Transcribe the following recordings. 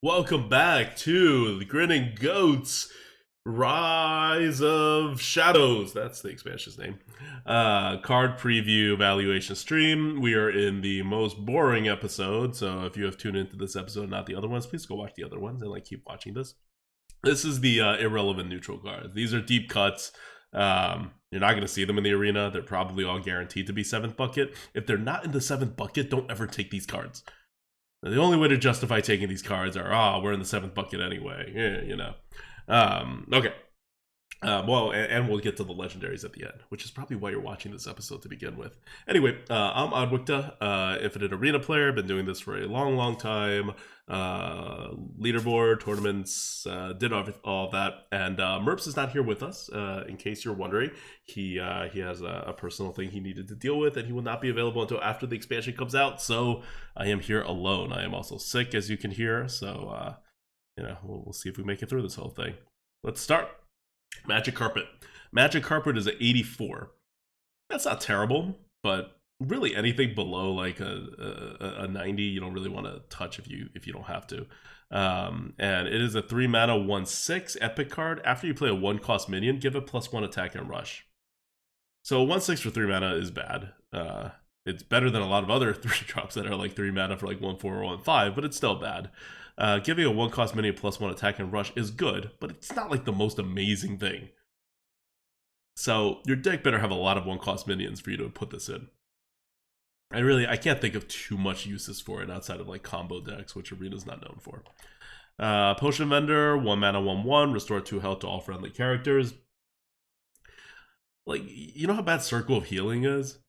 Welcome back to the Grinning Goats Rise of Shadows. That's the expansion's name. Card preview evaluation stream. We are in the most boring episode, so if you have tuned into this episode and not the other ones, please go watch the other ones and keep watching this. This is the irrelevant neutral cards. These are deep cuts. You're not going to see them in the arena. They're probably all guaranteed to be 7th bucket. If they're not in the 7th bucket, don't ever take these cards. The only way to justify taking these cards are, we're in the 7th bucket anyway. Okay. And we'll get to the legendaries at the end, which is probably why you're watching this episode to begin with. Anyway, I'm Oddwicta, Infinite Arena player. Been doing this for a long time. Leaderboard, tournaments, did all of that. And Merps is not here with us, in case you're wondering. He has a personal thing he needed to deal with, and he will not be available until after the expansion comes out. So I am here alone. I am also sick, as you can hear. So, we'll see if we make it through this whole thing. Let's start. Magic Carpet. Magic Carpet is an 84. That's not terrible, but really anything below like a 90 you don't really want to touch if you don't have to. And it is a 3 mana 1/6 epic card. After you play a 1-cost minion, give it +1 attack and rush. So 1/6 for 3 mana is bad. It's better than a lot of other 3-drops that are like 3 mana for like 1/4 or 1/5, but it's still bad. Giving a 1-cost minion +1 attack and rush is good, but it's not like the most amazing thing. So your deck better have a lot of 1-cost minions for you to put this in. I can't think of too much uses for it outside of like combo decks, which Arena's not known for. Potion Vendor, 1 mana 1/1, restore 2 health to all friendly characters. Like, you know how bad Circle of Healing is?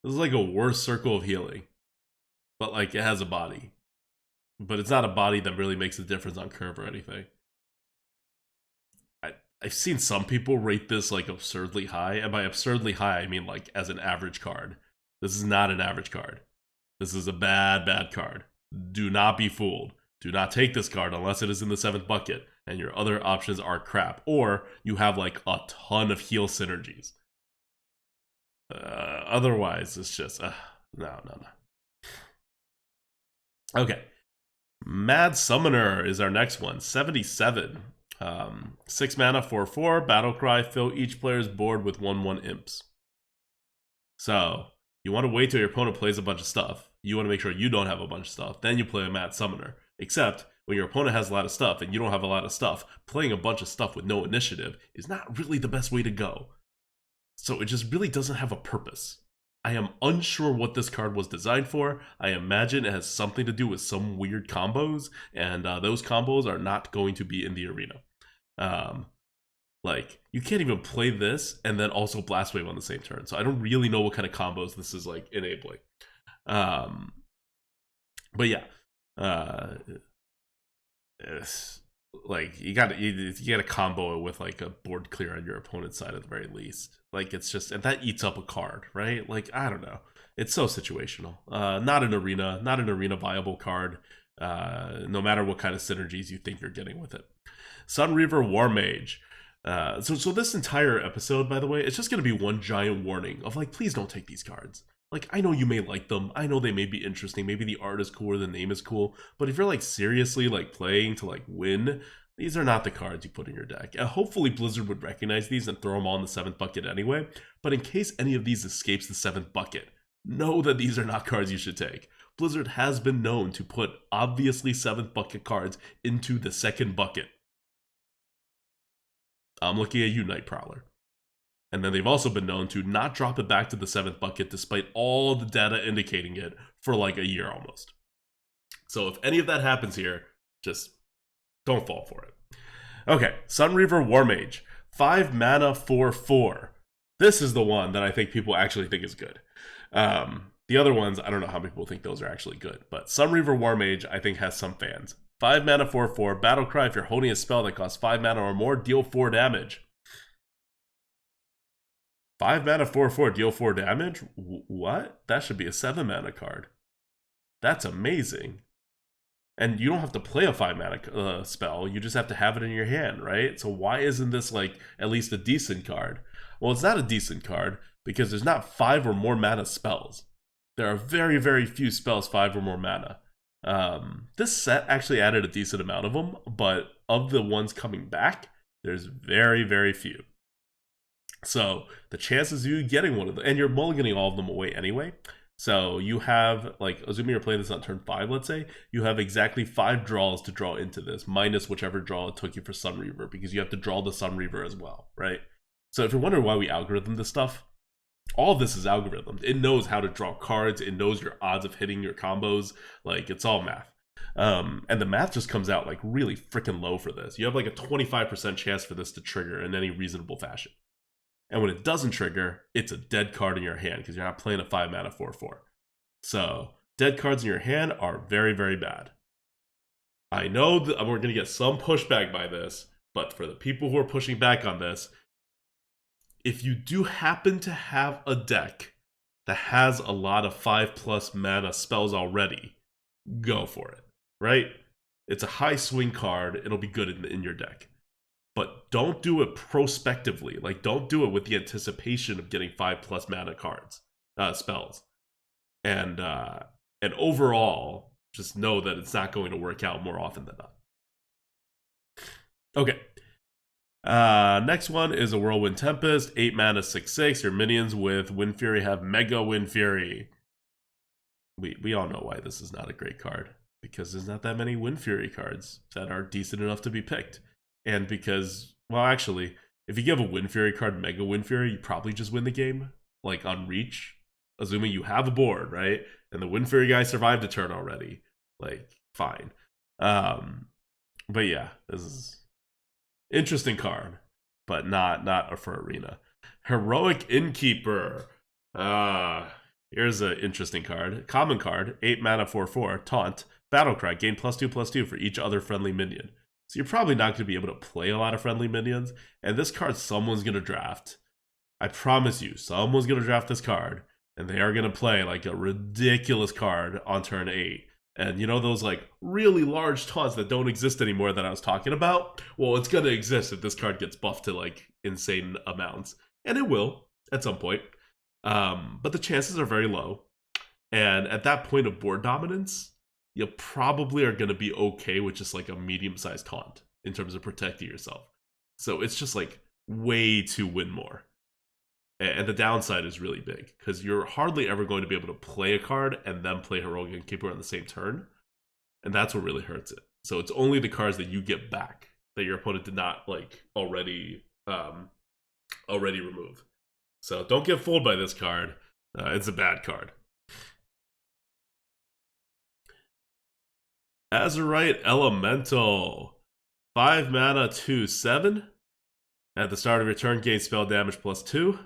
This is like a worse Circle of Healing. But like, it has a body. But it's not a body that really makes a difference on curve or anything. I've seen some people rate this like absurdly high, and by absurdly high, I mean like as an average card. This is not an average card. This is a bad card. Do not be fooled. Do not take this card unless it is in the 7th bucket, and your other options are crap, or you have like a ton of heal synergies. Otherwise, it's just, no. Okay. Mad Summoner is our next one, 77. 6 mana, 4/4, battle cry, fill each player's board with 1/1 imps. So, you want to wait till your opponent plays a bunch of stuff. You want to make sure you don't have a bunch of stuff. Then you play a Mad Summoner. Except, when your opponent has a lot of stuff and you don't have a lot of stuff, playing a bunch of stuff with no initiative is not really the best way to go. So it just really doesn't have a purpose. I am unsure what this card was designed for. I imagine it has something to do with some weird combos, and those combos are not going to be in the arena. Like, you can't even play this and then also Blast Wave on the same turn. So I don't really know what kind of combos this is like enabling. But yeah, like you gotta combo it with like a board clear on your opponent's side at the very least. Like, it's just, and that eats up a card, right? Like, I don't know. It's so situational. Not an arena viable card. No matter what kind of synergies you think you're getting with it. Sunreaver Warmage. So this entire episode, by the way, it's just going to be one giant warning of like, please don't take these cards. Like, I know you may like them. I know they may be interesting. Maybe the art is cool or the name is cool. But if you're like seriously like playing to like win, these are not the cards you put in your deck. Hopefully Blizzard would recognize these and throw them all in the 7th bucket anyway. But in case any of these escapes the 7th bucket, know that these are not cards you should take. Blizzard has been known to put obviously 7th bucket cards into the 2nd bucket. I'm looking at you, Night Prowler. And then they've also been known to not drop it back to the 7th bucket despite all the data indicating it for like a year almost. So if any of that happens here, just don't fall for it. Okay, Sunreaver Warmage. 5 mana, 4/4. This is the one that I think people actually think is good. The other ones, I don't know how many people think those are actually good. But Sunreaver Warmage, I think, has some fans. 5 mana, 4/4, battle cry. If you're holding a spell that costs 5 mana or more, deal 4 damage. 5 mana, 4/4, deal 4 damage? What? That should be a 7 mana card. That's amazing. And you don't have to play a 5 mana spell, you just have to have it in your hand, right? So why isn't this like at least a decent card? Well, it's not a decent card because there's not 5 or more mana spells. There are very, very few spells 5 or more mana. This set actually added a decent amount of them, but of the ones coming back, there's very, very few. So the chances of you getting one of them, and you're mulliganing all of them away anyway. So you have, like, assuming you're playing this on turn 5, let's say, you have exactly 5 draws to draw into this, minus whichever draw it took you for Sunreaver, because you have to draw the Sunreaver as well, right? So if you're wondering why we algorithm this stuff, all of this is algorithmed. It knows how to draw cards. It knows your odds of hitting your combos. Like, it's all math. And the math just comes out like really freaking low for this. You have like a 25% chance for this to trigger in any reasonable fashion. And when it doesn't trigger, it's a dead card in your hand because you're not playing a 5 mana 4/4. So dead cards in your hand are very, very bad. I know that we're going to get some pushback by this, but for the people who are pushing back on this, if you do happen to have a deck that has a lot of 5+ mana spells already, go for it, right? It's a high swing card. It'll be good in your deck. But don't do it prospectively. Like, don't do it with the anticipation of getting 5+ mana cards, spells. And overall, just know that it's not going to work out more often than not. Okay. Next one is a Whirlwind Tempest, 8 mana, 6/6. Your minions with Wind Fury have Mega Wind Fury. We all know why this is not a great card, because there's not that many Wind Fury cards that are decent enough to be picked. And because, well, actually, if you give a Wind Fury card Mega Wind Fury, you probably just win the game, like on reach, assuming you have a board, right? And the Wind Fury guy survived a turn already. Like, fine. But yeah, this is interesting card, but not for Arena. Heroic Innkeeper. Here's an interesting card. Common card, 8 mana 4/4, Taunt, Battlecry, gain +2/+2 for each other friendly minion. So you're probably not going to be able to play a lot of friendly minions, and this card someone's going to draft. I promise you, someone's going to draft this card, and they are going to play like a ridiculous card on turn 8. And you know those like really large taunts that don't exist anymore that I was talking about? Well, it's going to exist if this card gets buffed to like insane amounts. And it will at some point. But the chances are very low. And at that point of board dominance, you probably are going to be okay with just like a medium-sized taunt in terms of protecting yourself. So it's just like way to win more. And the downside is really big because you're hardly ever going to be able to play a card and then play Heroic Innkeeper on the same turn. And that's what really hurts it. So it's only the cards that you get back that your opponent did not like already remove. So don't get fooled by this card. It's a bad card. Azurite Elemental. 5 mana 2/7. At the start of your turn, gain spell damage +2.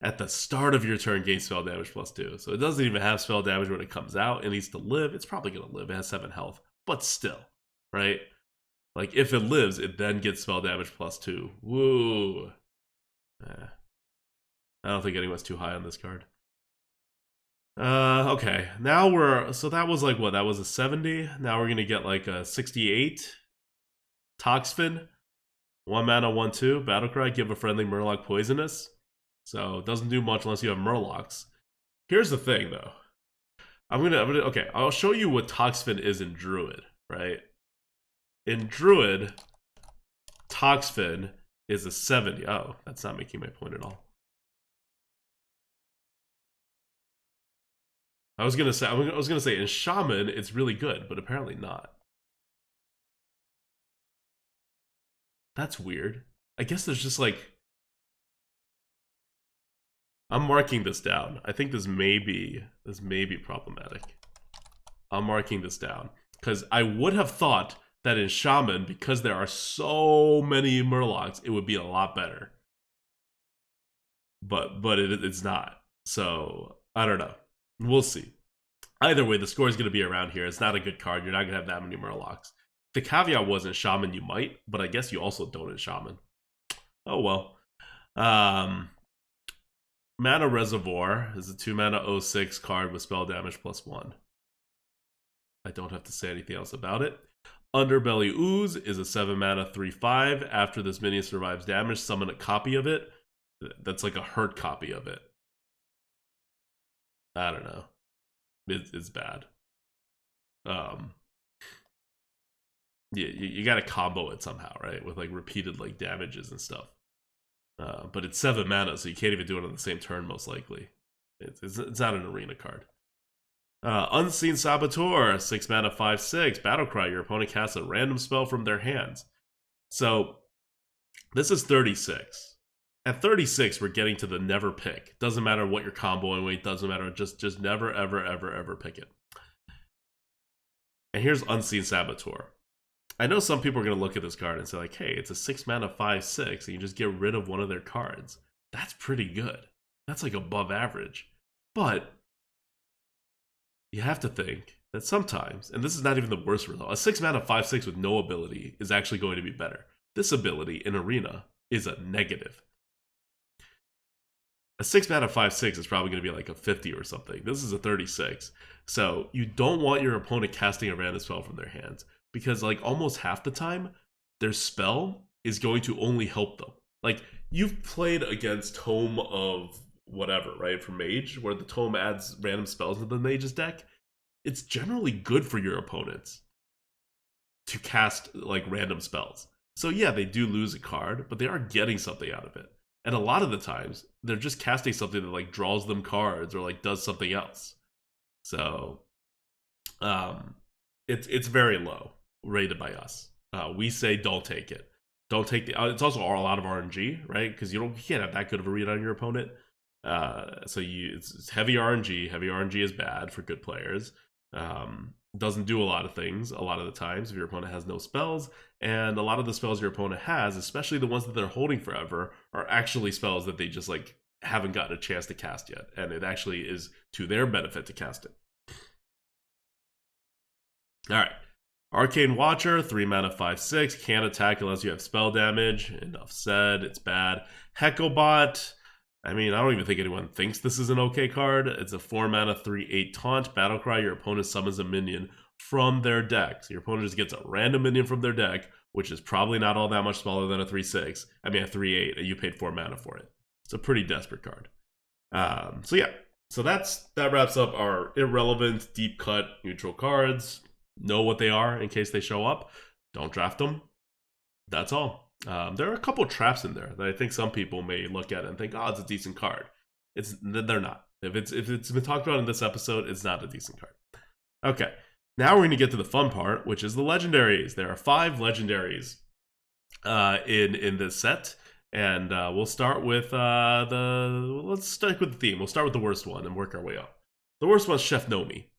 At the start of your turn, gain spell damage +2. So it doesn't even have spell damage when it comes out. It needs to live. It's probably going to live. It has 7 health. But still, right? Like, if it lives, it then gets spell damage +2. Woo. I don't think anyone's too high on this card. Okay. Now so that was like, what? That was a 70. Now we're going to get like a 68. Toxfin. 1 mana, 1/2. Battlecry, give a friendly Murloc poisonous. So it doesn't do much unless you have Murlocs. Here's the thing, though. Okay, I'll show you what Toxfin is in Druid, right? In Druid, Toxfin is a 70. Oh, that's not making my point at all. I was gonna say in Shaman it's really good, but apparently not. That's weird. I guess there's just like, I'm marking this down. I think this may be problematic. I'm marking this down because I would have thought that in Shaman, because there are so many Murlocs, it would be a lot better. But it's not. So I don't know. We'll see. Either way, the score is going to be around here. It's not a good card. You're not going to have that many Murlocs. The caveat was in Shaman you might, but I guess you also don't in Shaman. Oh well. Mana Reservoir is a 2 mana 06 card with spell damage +1. I don't have to say anything else about it. Underbelly Ooze is a 7 mana 3/5. After this minion survives damage, summon a copy of it. That's like a hurt copy of it. I don't know. It's bad. Um, you got to combo it somehow, right? With like repeated like damages and stuff. But it's 7 mana, so you can't even do it on the same turn, most likely. It's not an arena card. Unseen Saboteur, 6 mana, 5/6. Battlecry, your opponent casts a random spell from their hands. So, this is 36. At 36, we're getting to the never pick. Doesn't matter what you're comboing with, doesn't matter. Just never, ever, ever, ever pick it. And here's Unseen Saboteur. I know some people are going to look at this card and say, like, hey, it's a 6 mana, 5/6, and you just get rid of one of their cards. That's pretty good. That's like above average. But you have to think that sometimes, and this is not even the worst result, a 6 mana 5/6 with no ability is actually going to be better. This ability in Arena is a negative. A 6 mana 5/6 is probably going to be like a 50 or something. This is a 36. So you don't want your opponent casting a random spell from their hands, because like almost half the time, their spell is going to only help them. Like, you've played against Tome of whatever, right, for Mage, where the Tome adds random spells to the Mage's deck. It's generally good for your opponents to cast like random spells. So yeah, they do lose a card, but they are getting something out of it. And a lot of the times, they're just casting something that like draws them cards or like does something else. So it's very low rated by us. We say don't take it. Don't take the. It's also a lot of RNG, right? Because you can't have that good of a read on your opponent. So it's heavy RNG. Heavy RNG is bad for good players. Doesn't do a lot of things a lot of the times if your opponent has no spells, and a lot of the spells your opponent has, especially the ones that they're holding forever, are actually spells that they just like haven't gotten a chance to cast yet, and it actually is to their benefit to cast it. All right, Arcane Watcher, 3 mana 5/6, can't attack unless you have spell damage. Enough said, it's bad. Hecklebot, I mean, I don't even think anyone thinks this is an okay card. It's a 4 mana 3/8 taunt. Battlecry, your opponent summons a minion from their deck. So your opponent just gets a random minion from their deck, which is probably not all that much smaller than a 3/6. I mean, a 3/8, and you paid 4 mana for it. It's a pretty desperate card. So yeah, so that wraps up our irrelevant, deep cut, neutral cards. Know what they are in case they show up. Don't draft them. That's all. There are a couple traps in there that I think some people may look at and think, oh, it's a decent card. They're not. If it's been talked about in this episode, it's not a decent card. Okay, now we're going to get to the fun part, which is the legendaries. There are 5 legendaries in this set, and we'll start with let's stick with the theme. We'll start with the worst one and work our way up. The worst one's Chef Nomi.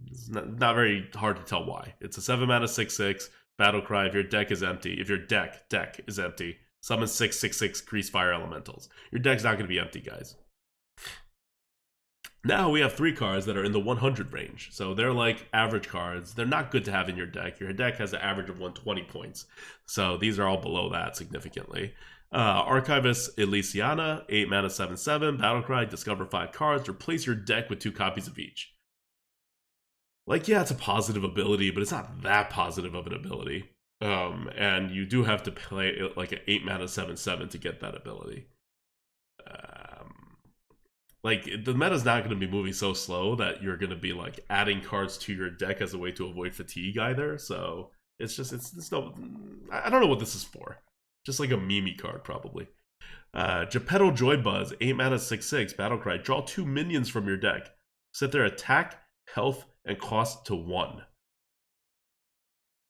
It's not very hard to tell why. It's a 7 mana 6/6. Battlecry, if your deck is empty, is empty, summon 6/6/6 Grease Fire Elementals. Your deck's not going to be empty, guys. Now we have 3 cards that are in the 100 range. So they're like average cards. They're not good to have in your deck. Your deck has an average of 120 points. So these are all below that significantly. Archivist Elysiana, 8 mana 7/7. Battlecry, discover 5 cards. Replace your deck with 2 copies of each. Like, yeah, it's a positive ability, but it's not that positive of an ability. And you do have to play like an 8 mana 7/7 to get that ability. Like, the meta's not going to be moving so slow that you're going to be like adding cards to your deck as a way to avoid fatigue either. So it's no, I don't know what this is for. Just like a Mimi card, probably. Geppetto Joybuzz, 8 mana 6/6. Battlecry, draw 2 minions from your deck. Set their attack, health, and cost to 1.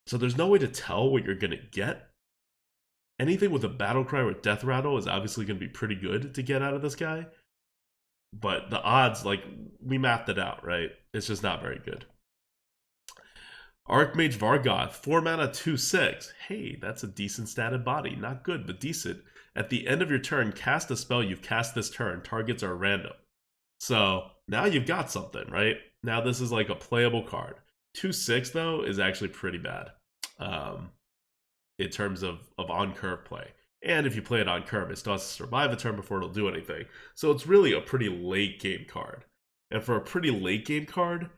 So there's no way to tell what you're going to get. Anything with a Battlecry or Death Rattle is obviously going to be pretty good to get out of this guy. But the odds, like, we mapped it out, right? It's just not very good. Archmage Vargoth, 4 mana 2/6. Hey, that's a decent statted body. Not good, but decent. At the end of your turn, cast a spell you've cast this turn. Targets are random. So now you've got something, right? Now this is like a playable card. 2/6 though is actually pretty bad in terms of on-curve play. And if you play it on curve, it still has to survive a turn before it'll do anything. So it's really a pretty late game card. And for a pretty late game card,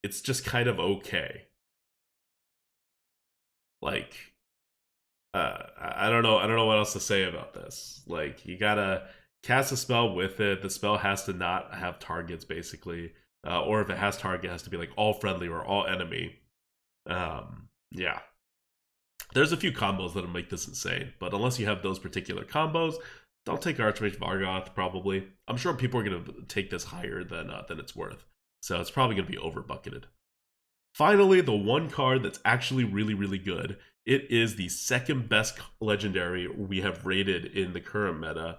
it's just kind of okay. Like, I don't know what else to say about this. Like, you gotta cast a spell with it. The spell has to not have targets, basically. or if it has target, it has to be like all friendly or all enemy. Yeah, there's a few combos that'll make this insane, but unless you have those particular combos, don't take Archmage Vargoth. Probably, I'm sure people are gonna take this higher than it's worth, so it's probably gonna be over bucketed. Finally, the one card that's actually really, really good. It is the second best legendary we have rated in the current meta,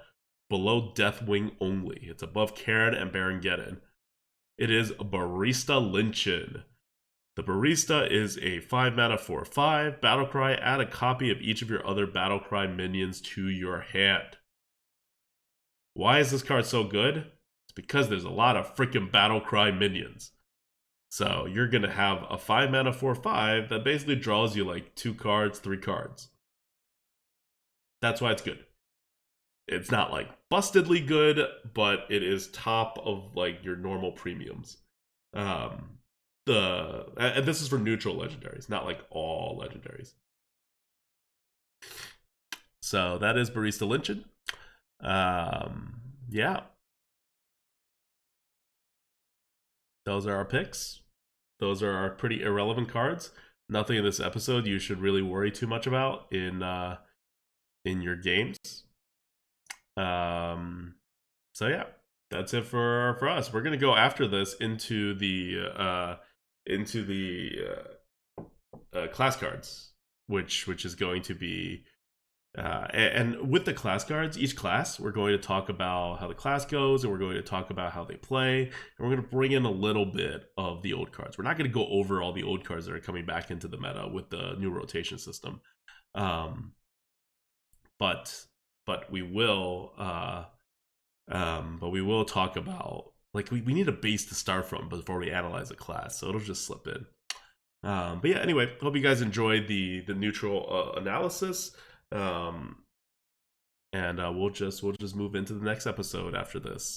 below Deathwing only. It's above Karen and Baron Geddon. It is Barista Lynchin. The Barista is a 5 mana 4/5 battlecry. Add a copy of each of your other battlecry minions to your hand. Why is this card so good? It's because there's a lot of freaking battlecry minions. So you're going to have a 5 mana 4/5 that basically draws you like 2 cards, 3 cards. That's why it's good. It's not like bustedly good, but it is top of like your normal premiums. And this is for neutral legendaries, not like all legendaries. So that is Barista Lynchin. Yeah. Those are our picks. Those are our pretty irrelevant cards. Nothing in this episode you should really worry too much about in your games. So yeah, that's it for us. We're gonna go after this into the class cards, which is going to be and with the class cards, each class we're going to talk about how the class goes, and we're going to talk about how they play, and we're going to bring in a little bit of the old cards. We're not going to go over all the old cards that are coming back into the meta with the new rotation system, but we will talk about, like, we need a base to start from before we analyze a class, so it'll just slip in. But yeah, anyway, hope you guys enjoyed the neutral analysis. And we'll just move into the next episode after this.